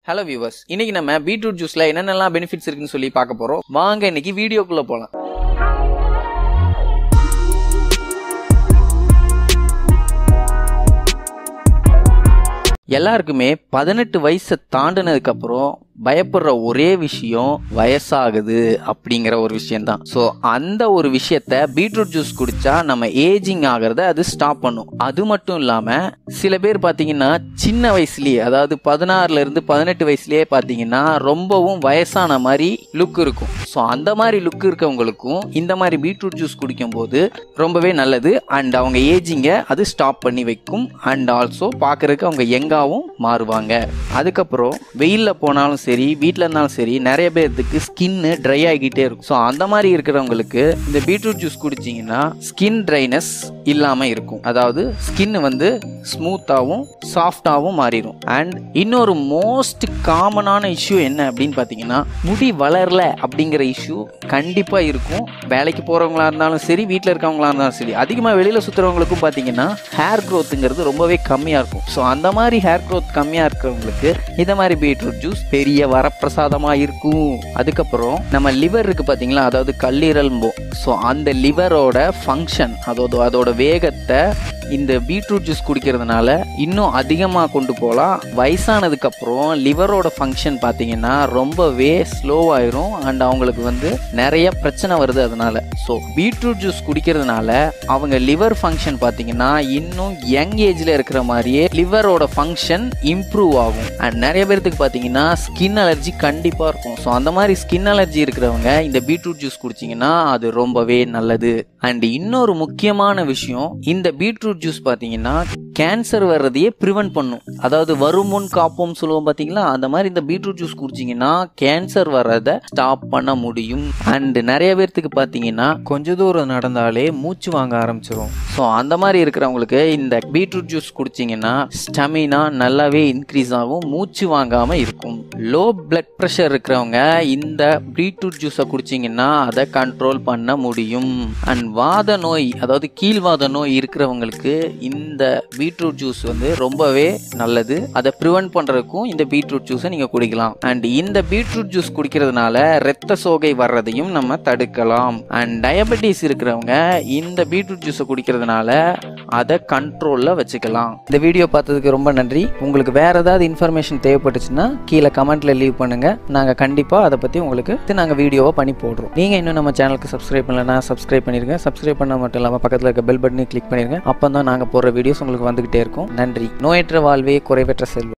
Hello viewers, இன்னைக்கு நம்ம beetroot ஜூஸ்ல என்னென்னலாம் பெனிஃபிட்ஸ் இருக்குன்னு சொல்லி பார்க்க போறோம். வாங்க இன்னைக்கு வீடியோக்குள்ள போலாம். எல்லாருக்குமே 18 வயசு தாண்டினதுக்கு அப்புறம் பயப்படுற ஒரே விஷயம் வயசாகுது அப்படிங்கிற ஒரு விஷயம் தான். ஸோ அந்த ஒரு விஷயத்த பீட்ரூட் ஜூஸ் குடிச்சா நம்ம ஏஜிங் ஆகிறத அது ஸ்டாப் பண்ணும். அது மட்டும் இல்லாம சில பேர் பார்த்தீங்கன்னா சின்ன வயசுலயே, அதாவது 16ல இருந்து 18 வயசுலயே பார்த்தீங்கன்னா ரொம்பவும் வயசான மாதிரி லுக் இருக்கும். ஸோ அந்த மாதிரி லுக் இருக்கவங்களுக்கும் இந்த மாதிரி பீட்ரூட் ஜூஸ் குடிக்கும் போது ரொம்பவே நல்லது. அண்ட் அவங்க ஏஜிங்கை அது ஸ்டாப் பண்ணி வைக்கும். அண்ட் ஆல்சோ பார்க்கறதுக்கு அவங்க யங்காவும் மாறுவாங்க. அதுக்கப்புறம் வெயிலில் போனாலும் சரி, வீட்டில் இருந்தாலும் சரி, நிறைய பேருக்கு ஸ்கின்னு ட்ரை ஆகிக்கிட்டே இருக்கும். ஸோ அந்த மாதிரி இருக்கிறவங்களுக்கு இந்த பீட்ரூட் ஜூஸ் குடிச்சிங்கன்னா ஸ்கின் ட்ரைனஸ் இல்லாமல் இருக்கும். அதாவது ஸ்கின் வந்து ஸ்மூத்தாகவும் சாஃப்டாகவும் மாறிடும். அண்ட் இன்னொரு மோஸ்ட் காமனான இஷ்யூ என்ன அப்படின்னு பார்த்தீங்கன்னா, முடி வளரல அப்படிங்கிற இஷ்யூ கண்டிப்பாக இருக்கும். வேலைக்கு போகிறவங்களா இருந்தாலும் சரி, வீட்டில் இருக்கவங்களா இருந்தாலும் சரி, அதிகமாக வெளியில் சுற்றுறவங்களுக்கும் பார்த்தீங்கன்னா ஹேர் க்ரோத்துங்கிறது ரொம்பவே கம்மியாக இருக்கும். ஸோ அந்த மாதிரி ஹேர் க்ரோத் கம்மியாக இருக்கிறவங்களுக்கு இந்த மாதிரி பீட்ரூட் ஜூஸ் பெரிய வரப்பிரசாதமாக இருக்கும். அதுக்கப்புறம் நம்ம லிவர் இருக்கு பார்த்தீங்களா, அதாவது கல்லீரல். ஸோ அந்த லிவரோட ஃபங்க்ஷன், அதோட வேகத்தை இந்த பீட்ரூட் ஜூஸ் குடிக்கிறதுனால இன்னும் அதிகமாக கொண்டு போகலாம். வயசானதுக்கப்புறம் லிவரோட ஃபங்க்ஷன் பார்த்தீங்கன்னா ரொம்பவே ஸ்லோவாயிரும். அண்ட் அவங்களுக்கு வந்து நிறைய பிரச்சனை வருது அதனால. ஸோ பீட்ரூட் ஜூஸ் குடிக்கிறதுனால அவங்க லிவர் ஃபங்க்ஷன் பார்த்தீங்கன்னா இன்னும் யங் ஏஜில் இருக்கிற மாதிரியே லிவரோட ஃபங்க்ஷன் இம்ப்ரூவ் ஆகும். அண்ட் நிறைய பேருக்கு பார்த்தீங்கன்னா ஸ்கின் அலர்ஜி கண்டிப்பாக இருக்கும். ஸோ அந்த மாதிரி ஸ்கின் அலர்ஜி இருக்கிறவங்க இந்த பீட்ரூட் ஜூஸ் குடிச்சிங்கன்னா அது ரொம்பவே நல்லது. அண்ட் இன்னொரு முக்கியமான விஷயம், இந்த பீட்ரூட் ஜூஸ் பார்த்தீங்கன்னா கேன்சர் வர்றதையே ப்ரிவென்ட் பண்ணும். அதாவது வரும் முன் காப்போம் சொல்லுவோம் பார்த்தீங்களா, அந்த மாதிரி இந்த பீட்ரூட் ஜூஸ் குடிச்சிங்கன்னா கேன்சர் வர்றதை ஸ்டாப் பண்ண முடியும். அண்ட் நிறைய பேர்த்துக்கு பார்த்தீங்கன்னா கொஞ்ச தூரம் நடந்தாலே மூச்சு வாங்க ஆரம்பிச்சிடும். ஸோ அந்த மாதிரி இருக்கிறவங்களுக்கு இந்த பீட்ரூட் ஜூஸ் குடிச்சிங்கன்னா ஸ்டெமினா நல்லாவே இன்க்ரீஸ் ஆகும், மூச்சு வாங்காமல் இருக்கும். லோ பிளட் ப்ரெஷர் இருக்கிறவங்க இந்த பீட்ரூட் ஜூஸை குடிச்சிங்கன்னா அதை கண்ட்ரோல் பண்ண முடியும். அண்ட் வாத நோய், அதாவது கீழ்வாத நோய் இருக்கிறவங்களுக்கு இந்த பீட்ரூட் ஜூஸ் வந்து ரொம்பவே நல்லது. அதை ப்ரிவென்ட் பண்றதுக்கும் இந்த பீட்ரூட் ஜூஸை நீங்க குடிக்கலாம். அண்ட் இந்த பீட்ரூட் ஜூஸ் குடிக்கிறதுனால இரத்த சோகை வர்றதையும் நம்ம தடுக்கலாம். அண்ட் டயபெட்டிஸ் இருக்கிறவங்க இந்த பீட்ரூட் ஜூஸை குடிக்கிறதுனால அதை கண்ட்ரோல்ல வச்சுக்கலாம். இந்த வீடியோ பார்த்ததுக்கு ரொம்ப நன்றி. உங்களுக்கு வேற ஏதாவது இன்ஃபர்மேஷன் தேவைப்பட்டுச்சுன்னா கீழே கமெண்ட்ல லீவ் பண்ணுங்க. நாங்க கண்டிப்பா அதை பத்தி உங்களுக்கு நாங்க வீடியோவை பண்ணி போடுறோம். நீங்க இன்னும் நம்ம சேனலுக்கு சப்ஸ்கிரைப் பண்ணலன்னா சப்ஸ்கிரைப் பண்ணிருங்க. சப்ஸ்கிரைப் பண்ண மட்டும் இல்லாம பக்கத்துல இருக்க பெல் பட்டனை கிளிக் பண்ணிருங்க. அப்பதான் நாங்க போடுற வீடியோஸ் உங்களுக்கு வந்துகிட்டே இருக்கும். நன்றி. நோயற்ற வாழ்வே குறைவற்ற செல்வம்.